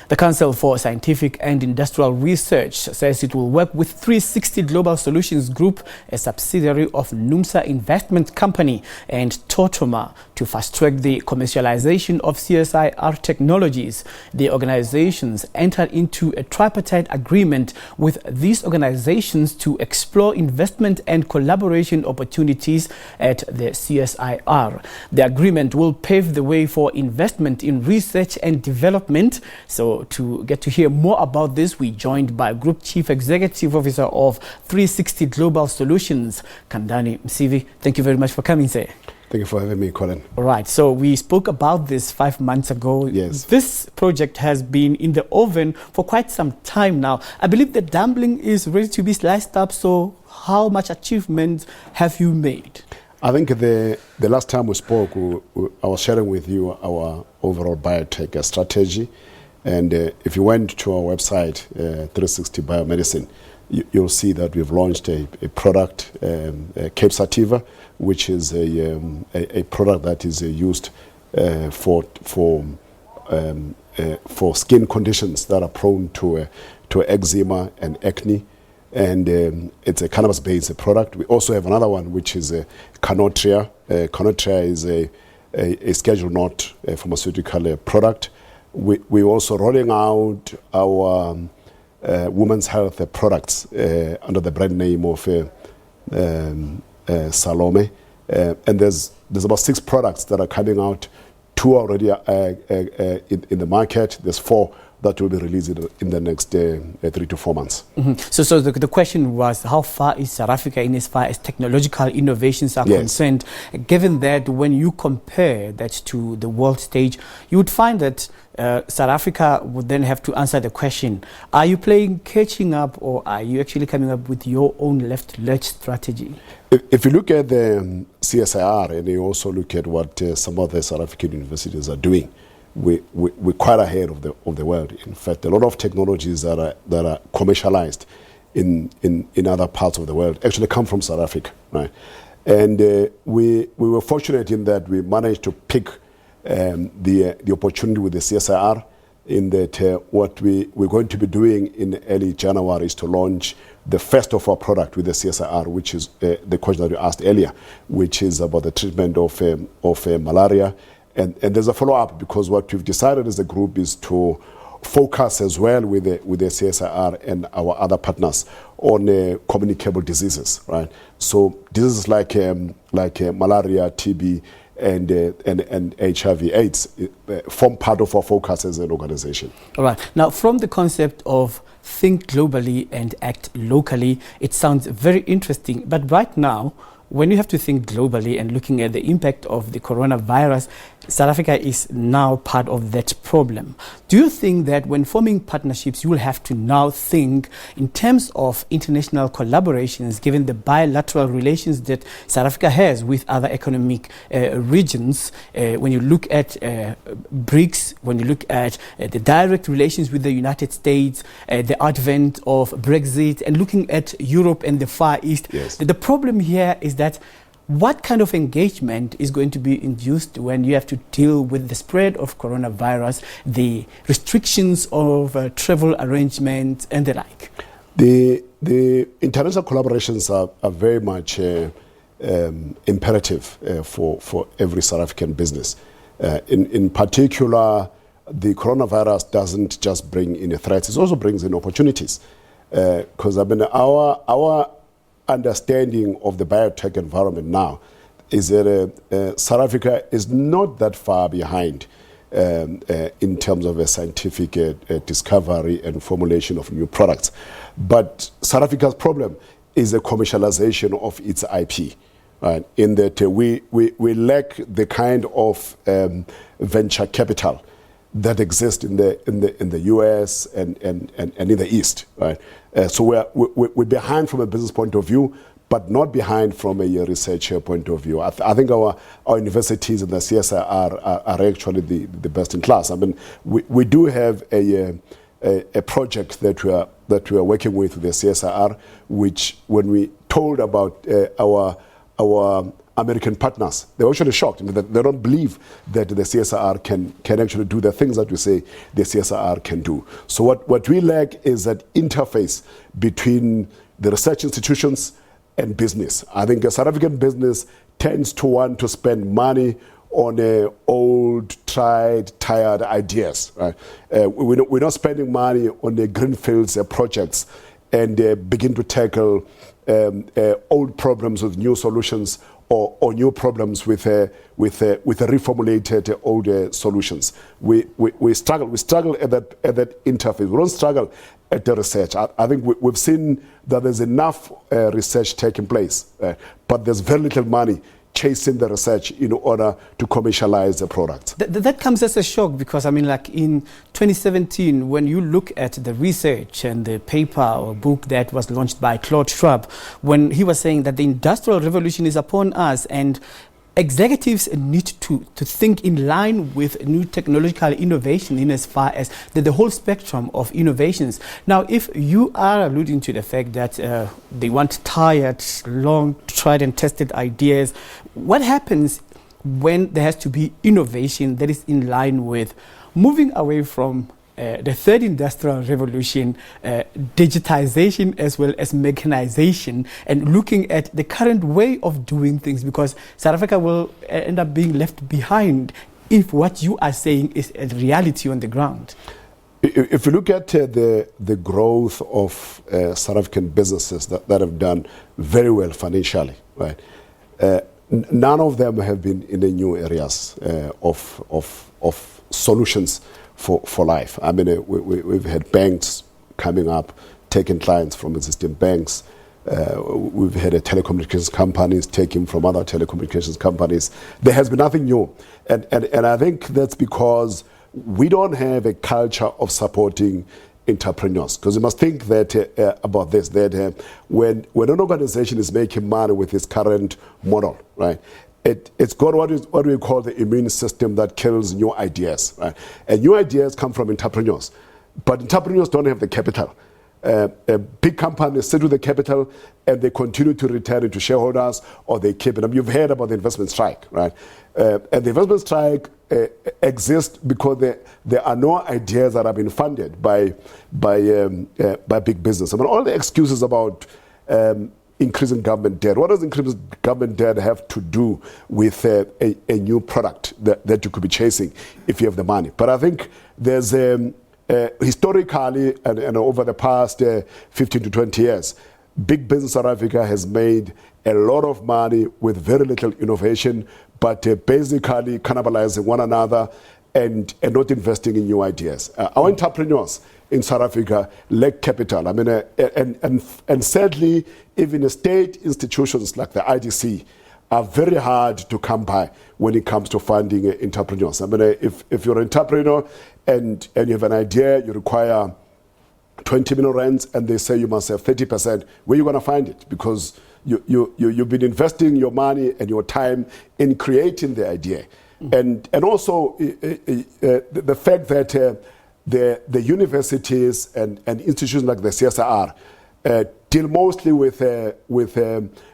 The Council for Scientific and Industrial Research says it will work with 3Sixty Global Solutions Group, a subsidiary of NUMSA Investment Company, and Tautomer to fast-track the commercialization of CSIR technologies. The organizations entered into a tripartite agreement with these organizations to explore investment and collaboration opportunities at the CSIR. The agreement will pave the way for investment in research and development. So to get to hear more about this, we're joined by Group Chief Executive Officer of 3Sixty Global Solutions, Khandani Msibi. Thank you very much for coming, sir. Thank you for having me, Colin. All right, so we spoke about this 5 months ago. Yes. This project has been in the oven for quite some time now. I believe the dumpling is ready to be sliced up, so how much achievement have you made? I think the last time we spoke, I was sharing with you our overall biotech strategy. And if you went to our website, 3Sixty Biomedicine, you'll see that we've launched a product, Cape Sativa, which is a product that is used for skin conditions that are prone to eczema and acne. And it's a cannabis-based product. We also have another one, which is Canotria. Canotria is a Schedule Not pharmaceutical product. We're also rolling out our women's health products under the brand name of Salome. And there's about 6 products that are coming out. 2 already in the market. There's 4 that will be released in the next 3 to 4 months. Mm-hmm. So the question was, how far is South Africa in as far as technological innovations are concerned? Given that when you compare that to the world stage, you would find that South Africa would then have to answer the question, are you playing catching up, or are you actually coming up with your own left strategy? If you look at the CSIR and you also look at what some of the South African universities are doing, we're quite ahead of the world. In fact, a lot of technologies that are commercialized in other parts of the world actually come from South Africa, right? And we were fortunate in that we managed to pick the opportunity with the CSIR, in that what we're going to be doing in early January is to launch the first of our product with the CSIR, which is the question that you asked earlier, which is about the treatment of malaria. And there's a follow-up, because what we've decided as a group is to focus as well with the CSIR and our other partners on communicable diseases, right? So diseases like malaria, TB, and HIV/AIDS form part of our focus as an organization. All right. Now, from the concept of think globally and act locally, it sounds very interesting. But right now, when you have to think globally and looking at the impact of the coronavirus, South Africa is now part of that problem. Do you think that when forming partnerships, you will have to now think in terms of international collaborations, given the bilateral relations that South Africa has with other economic regions? When you look at BRICS, when you look at the direct relations with the United States, the advent of Brexit, and looking at Europe and the Far East, yes. The problem here is that what kind of engagement is going to be induced when you have to deal with the spread of coronavirus, the restrictions of travel arrangements and the like? The international collaborations are very much imperative for every South African business. In particular, the coronavirus doesn't just bring in threats, it also brings in opportunities. Because our understanding of the biotech environment now is that South Africa is not that far behind in terms of a scientific discovery and formulation of new products. But South Africa's problem is the commercialization of its IP, right? In that we lack the kind of venture capital that exists in the US and in the East, right? So we're behind from a business point of view, but not behind from a research point of view. I think our universities and the CSIR are actually the best in class. I mean, we do have a project that we are working with the CSIR, which when we told about our American partners. They're actually shocked. I mean, they don't believe that the CSIR can actually do the things that we say the CSIR can do. So what we lack is that interface between the research institutions and business. I think a South African business tends to want to spend money on old, tried, tired ideas. Right? We're not spending money on the greenfields projects and begin to tackle old problems with new solutions or new problems with reformulated older solutions. We struggle at that interface. We don't struggle at the research. I think we've seen that there's enough research taking place, but there's very little money chasing the research in order to commercialize the product. That comes as a shock because, I mean, like in 2017, when you look at the research and the paper or book that was launched by Claude Schwab, when he was saying that the Industrial Revolution is upon us and executives need to think in line with new technological innovation in as far as the whole spectrum of innovations. Now, if you are alluding to the fact that they want tired, long, tried and tested ideas, what happens when there has to be innovation that is in line with moving away from the third industrial revolution, digitization as well as mechanization, and looking at the current way of doing things, because South Africa will end up being left behind if what you are saying is a reality on the ground? If you look at the growth of South African businesses that have done very well financially, right? None of them have been in the new areas of solutions for life. I mean, we've had banks coming up, taking clients from existing banks. We've had telecommunications companies taking from other telecommunications companies. There has been nothing new. And I think that's because we don't have a culture of supporting entrepreneurs. Because you must think that about this, that when an organization is making money with its current model, right? It's got what we call the immune system that kills new ideas. Right? And new ideas come from entrepreneurs. But entrepreneurs don't have the capital. Big companies sit with the capital and they continue to return it to shareholders or they keep it. I mean, you've heard about the investment strike, right? And the investment strike exists because there are no ideas that have been funded by big business. I mean, all the excuses about increasing government debt. What does increasing government debt have to do with a new product that you could be chasing if you have the money? But I think there's historically and over the past 15 to 20 years, big business South Africa has made a lot of money with very little innovation, but basically cannibalizing one another and not investing in new ideas. Our entrepreneurs in South Africa lack capital. I mean, and sadly, even the state institutions like the IDC are very hard to come by when it comes to funding entrepreneurs. I mean, if you're an entrepreneur and you have an idea, you require 20 million rands, and they say you must have 30%, where are you going to find it? Because you've been investing your money and your time in creating the idea. And also the fact that the universities and institutions like the CSIR deal mostly with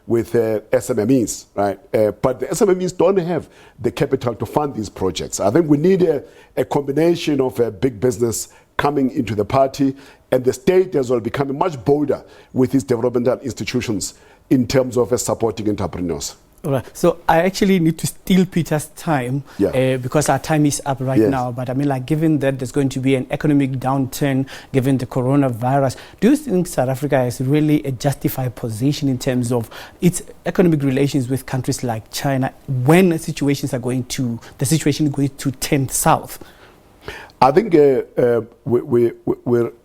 SMMEs, right? But the SMMEs don't have the capital to fund these projects. I think we need a combination of a big business coming into the party, and the state as well becoming much bolder with its developmental institutions in terms of supporting entrepreneurs. All right. So I actually need to steal Peter's time because our time is up right now. But I mean, like, given that there's going to be an economic downturn, given the coronavirus, do you think South Africa has really a justified position in terms of its economic relations with countries like China when the situation is going to turn south? I think we're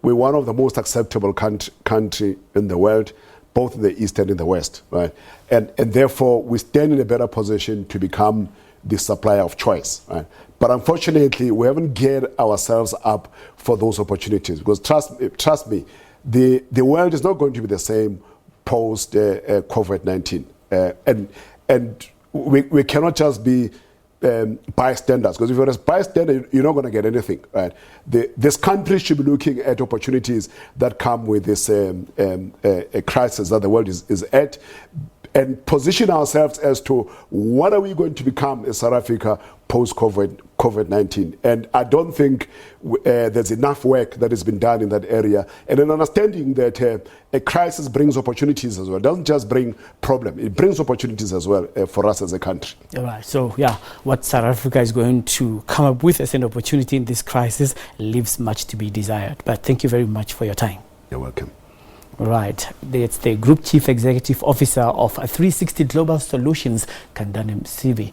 one of the most acceptable country in the world, both in the East and in the West, right? And therefore, we stand in a better position to become the supplier of choice, right? But unfortunately, we haven't geared ourselves up for those opportunities, because trust me, the world is not going to be the same post COVID-19, and we cannot just be bystanders, because if you're a bystander, you're not going to get anything, right? This country should be looking at opportunities that come with this crisis that the world is at, and position ourselves as to what are we going to become as South Africa post-COVID-19. And I don't think there's enough work that has been done in that area, and an understanding that a crisis brings opportunities as well. It doesn't just bring problems, it brings opportunities as well for us as a country. All right. So, yeah, what South Africa is going to come up with as an opportunity in this crisis leaves much to be desired. But thank you very much for your time. You're welcome. Right. It's the Group Chief Executive Officer of 3Sixty Global Solutions, Khandani Msibi.